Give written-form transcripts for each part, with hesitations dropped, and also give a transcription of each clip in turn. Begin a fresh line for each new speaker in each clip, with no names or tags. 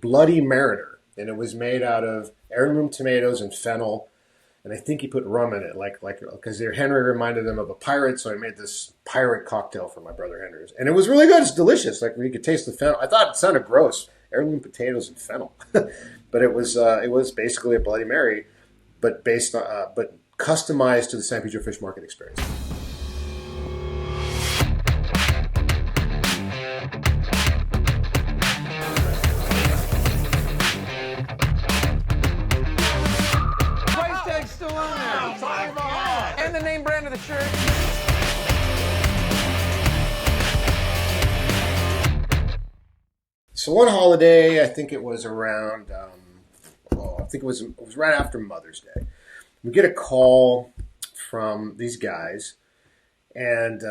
Bloody Mariner, and it was made out of heirloom tomatoes and fennel. And I think he put rum in it, like because Henry reminded him of a pirate, so I made this pirate cocktail for my brother Henry's, and it was really good. It's delicious. Like you could taste the fennel. I thought it sounded gross, heirloom potatoes and fennel, but it was basically a Bloody Mary, but based on but customized to the San Pedro Fish Market experience.
Still on there. And the name brand of the shirt.
So one holiday, I think it was around, I think it was right after Mother's Day. We get a call from these guys, and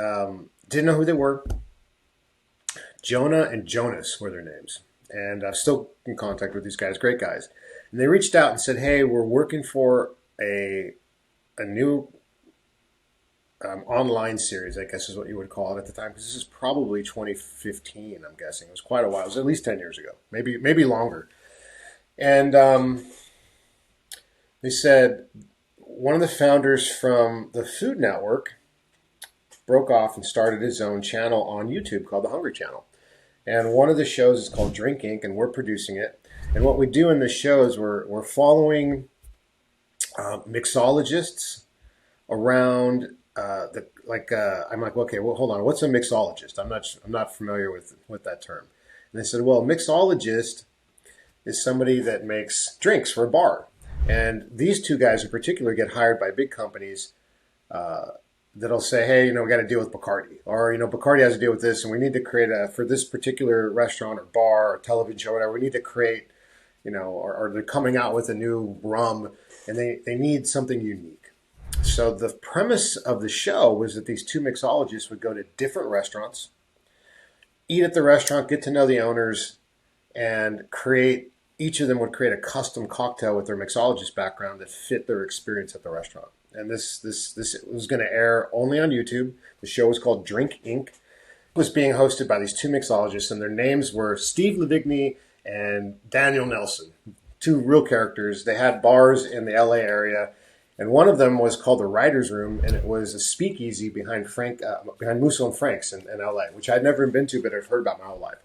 didn't know who they were. Jonah and Jonas were their names, and I'm still in contact with these guys. Great guys, and they reached out and said, "Hey, we're working for a new online series," I guess is what you would call it at the time, because this is probably 2015, I'm guessing. It was quite a while. It was at least 10 years ago, maybe longer. And they said one of the founders from the Food Network broke off and started his own channel on YouTube called The Hungry Channel. And one of the shows is called Drink Inc., and we're producing it. And what we do in this show is we're following mixologists around I'm like, okay, well, hold on, what's a mixologist? I'm not familiar with that term. And they said, well, a mixologist is somebody that makes drinks for a bar. And these two guys in particular get hired by big companies that'll say, hey, we got to deal with Bacardi, or Bacardi has to deal with this, and we need to create for this particular restaurant or bar or television show, or whatever, we need to create, or they're coming out with a new rum, and they need something unique. So the premise of the show was that these two mixologists would go to different restaurants, eat at the restaurant, get to know the owners, and each of them would create a custom cocktail with their mixologist background that fit their experience at the restaurant. And this was going to air only on YouTube. The show was called Drink Inc. It was being hosted by these two mixologists, and their names were Steve Livigni and Daniel Nelson, two real characters. They had bars in the LA area, and one of them was called the Writer's Room, and it was a speakeasy behind Musso and Frank's in LA, which I'd never been to, but I've heard about my whole life.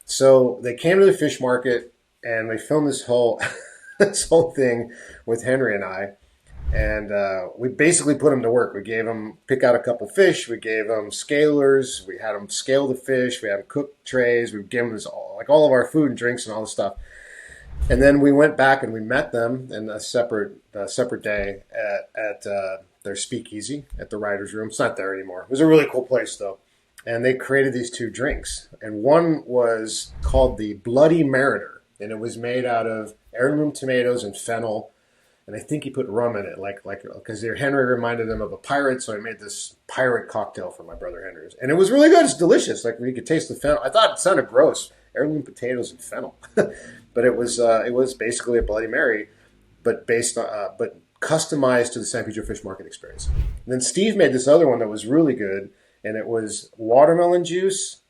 So they came to the fish market, and they filmed this whole thing with Henry and I. And we basically put them to work. We gave them, pick out a couple fish. We gave them scalers. We had them scale the fish. We had them cook trays. We gave them all of our food and drinks and all this stuff. And then we went back and we met them in a separate day at their speakeasy at the Writer's Room. It's not there anymore. It was a really cool place, though. And they created these two drinks. And one was called the Bloody Mariner. And it was made out of heirloom tomatoes and fennel. And I think he put rum in it, because Henry reminded him of a pirate, so I made this pirate cocktail for my brother Henry's. And it was really good. It's delicious. Like, you could taste the fennel. I thought it sounded gross, heirloom potatoes and fennel. But it was basically a Bloody Mary, but but customized to the San Pedro Fish Market experience. And then Steve made this other one that was really good, and it was watermelon juice.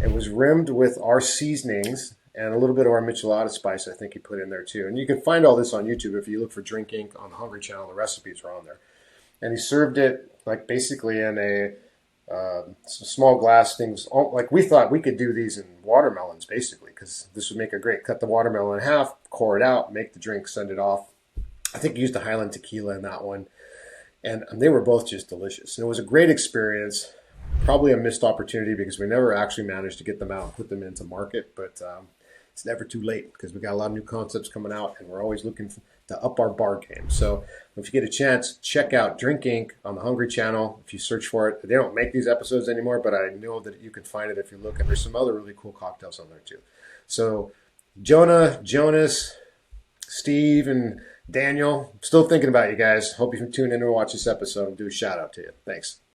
It was rimmed with our seasonings, and a little bit of our michelada spice, I think he put in there too. And you can find all this on YouTube if you look for Drink Inc. on the Hungry Channel. The recipes are on there. And he served it basically in some small glass things. Like, we thought we could do these in watermelons basically, because this would make a great, cut the watermelon in half, pour it out, make the drink, send it off. I think he used a Highland tequila in that one. And they were both just delicious. And it was a great experience. Probably a missed opportunity because we never actually managed to get them out and put them into market. But it's never too late, because we got a lot of new concepts coming out, and we're always looking to up our bar game. So if you get a chance, check out Drink Inc. on the Hungry Channel. If you search for it, they don't make these episodes anymore, but I know that you can find it if you look. And there's some other really cool cocktails on there too. So Jonah, Jonas, Steve, and Daniel, I'm still thinking about you guys. Hope you can tune in and watch this episode and do a shout out to you. Thanks.